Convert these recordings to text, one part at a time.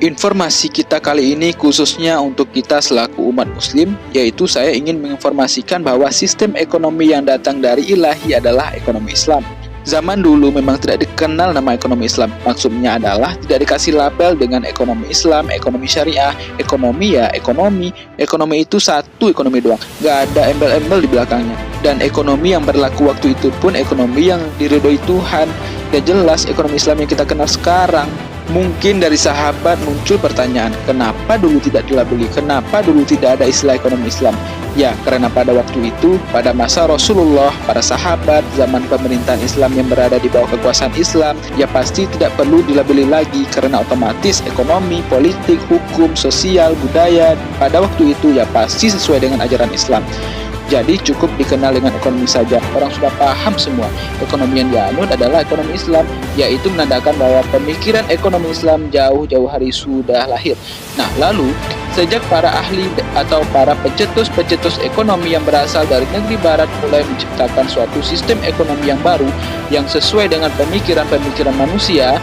Informasi kita kali ini khususnya untuk kita selaku umat muslim, yaitu saya ingin menginformasikan bahwa sistem ekonomi yang datang dari ilahi adalah ekonomi Islam. Zaman dulu memang tidak dikenal nama ekonomi Islam. Maksudnya adalah tidak dikasih label dengan ekonomi Islam, ekonomi syariah, ekonomi ya ekonomi. Ekonomi itu satu ekonomi doang, gak ada embel-embel di belakangnya. Dan ekonomi yang berlaku waktu itu pun ekonomi yang diridhoi Tuhan. Gak jelas ekonomi Islam yang kita kenal sekarang. Mungkin dari sahabat muncul pertanyaan, kenapa dulu tidak dilabeli? Kenapa dulu tidak ada istilah ekonomi Islam? Ya, karena pada waktu itu, pada masa Rasulullah, para sahabat, zaman pemerintahan Islam yang berada di bawah kekuasaan Islam, ya pasti tidak perlu dilabeli lagi, karena otomatis ekonomi, politik, hukum, sosial, budaya, pada waktu itu ya pasti sesuai dengan ajaran Islam. Jadi cukup dikenal dengan ekonomi saja. Orang sudah paham semua. Ekonomi yang dianut adalah ekonomi Islam, yaitu menandakan bahwa pemikiran ekonomi Islam jauh-jauh hari sudah lahir. Nah, lalu sejak para ahli atau para pencetus-pencetus ekonomi yang berasal dari negeri barat mulai menciptakan suatu sistem ekonomi yang baru yang sesuai dengan pemikiran-pemikiran manusia,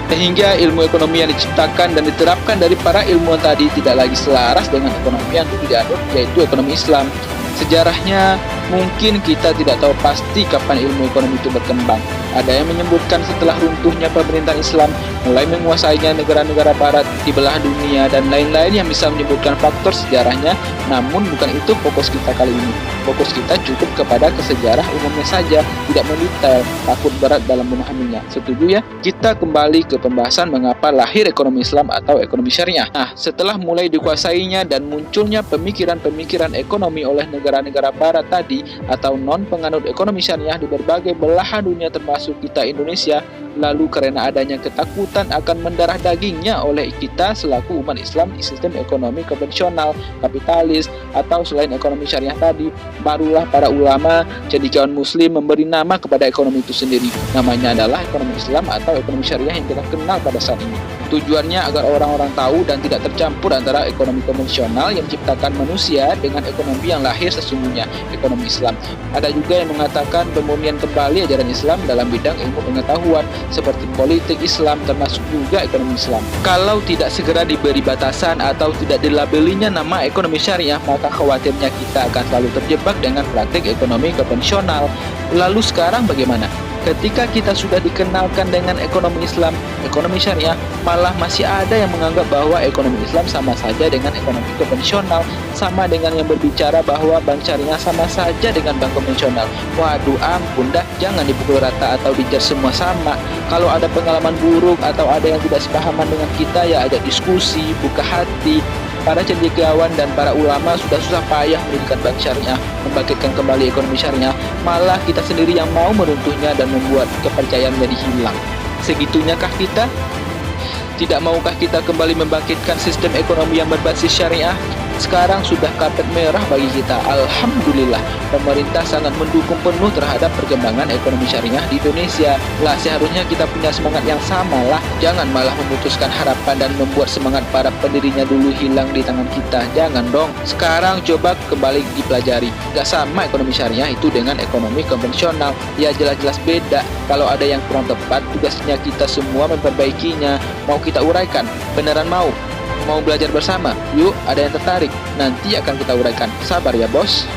sehingga ilmu ekonomi yang diciptakan dan diterapkan dari para ilmuwan tadi tidak lagi selaras dengan ekonomi yang dulu dianut, yaitu ekonomi Islam. Sejarahnya mungkin kita tidak tahu pasti kapan ilmu ekonomi itu berkembang. Ada yang menyebutkan setelah runtuhnya pemerintahan Islam mulai menguasainya negara-negara barat di belahan dunia dan lain-lain yang bisa menyebutkan faktor sejarahnya. Namun bukan itu fokus kita kali ini. Fokus kita cukup kepada kesejarah umumnya saja, tidak mendetail, takut berat dalam memahaminya. Setuju ya? Kita kembali ke pembahasan mengapa lahir ekonomi Islam atau ekonomi syariah. Nah, setelah mulai dikuasainya dan munculnya pemikiran-pemikiran ekonomi oleh negara-negara barat tadi atau non-penganut ekonomi syariah di berbagai belahan dunia termasuk kita Indonesia, lalu karena adanya ketakutan akan mendarah dagingnya oleh kita selaku umat Islam di sistem ekonomi konvensional, kapitalis, atau selain ekonomi syariah tadi, barulah para ulama cendekiawan muslim memberi nama kepada ekonomi itu sendiri. Namanya adalah ekonomi Islam atau ekonomi syariah yang kita kenal pada saat ini. Tujuannya agar orang-orang tahu dan tidak tercampur antara ekonomi konvensional yang diciptakan manusia dengan ekonomi yang lahir sesungguhnya, ekonomi Islam. Ada juga yang mengatakan pemurnian kembali ajaran Islam dalam bidang ilmu pengetahuan seperti politik Islam termasuk juga ekonomi Islam. Kalau tidak segera diberi batasan atau tidak dilabelinya nama ekonomi syariah, maka khawatirnya kita akan selalu terjebak dengan praktik ekonomi konvensional. Lalu sekarang bagaimana? Ketika kita sudah dikenalkan dengan ekonomi Islam, ekonomi syariah, malah masih ada yang menganggap bahwa ekonomi Islam sama saja dengan ekonomi konvensional, sama dengan yang berbicara bahwa bank syariah sama saja dengan bank konvensional. Waduh, ampun dah, jangan dipukul rata atau dijar semua sama. Kalau ada pengalaman buruk atau ada yang tidak sepahaman dengan kita, ya ajak diskusi, buka hati. Para cendekiawan dan para ulama sudah susah payah mendirikan bank syariah, membangkitkan kembali ekonomi syariah, malah kita sendiri yang mau meruntuhnya dan membuat kepercayaan menjadi hilang. Segitunyakah kita? Tidak maukah kita kembali membangkitkan sistem ekonomi yang berbasis syariah? Sekarang sudah karpet merah bagi kita. Alhamdulillah, pemerintah sangat mendukung penuh terhadap perkembangan ekonomi syariah di Indonesia. Lah, seharusnya kita punya semangat yang sama lah. Jangan malah memutuskan harapan dan membuat semangat para pendirinya dulu hilang di tangan kita. Jangan dong. Sekarang coba kembali dipelajari. Gak sama ekonomi syariah itu dengan ekonomi konvensional. Ya jelas-jelas beda. Kalau ada yang kurang tepat, tugasnya kita semua memperbaikinya. Mau kita uraikan? Beneran mau? Mau belajar bersama? Yuk, ada yang tertarik? Nanti akan kita uraikan. Sabar ya bos.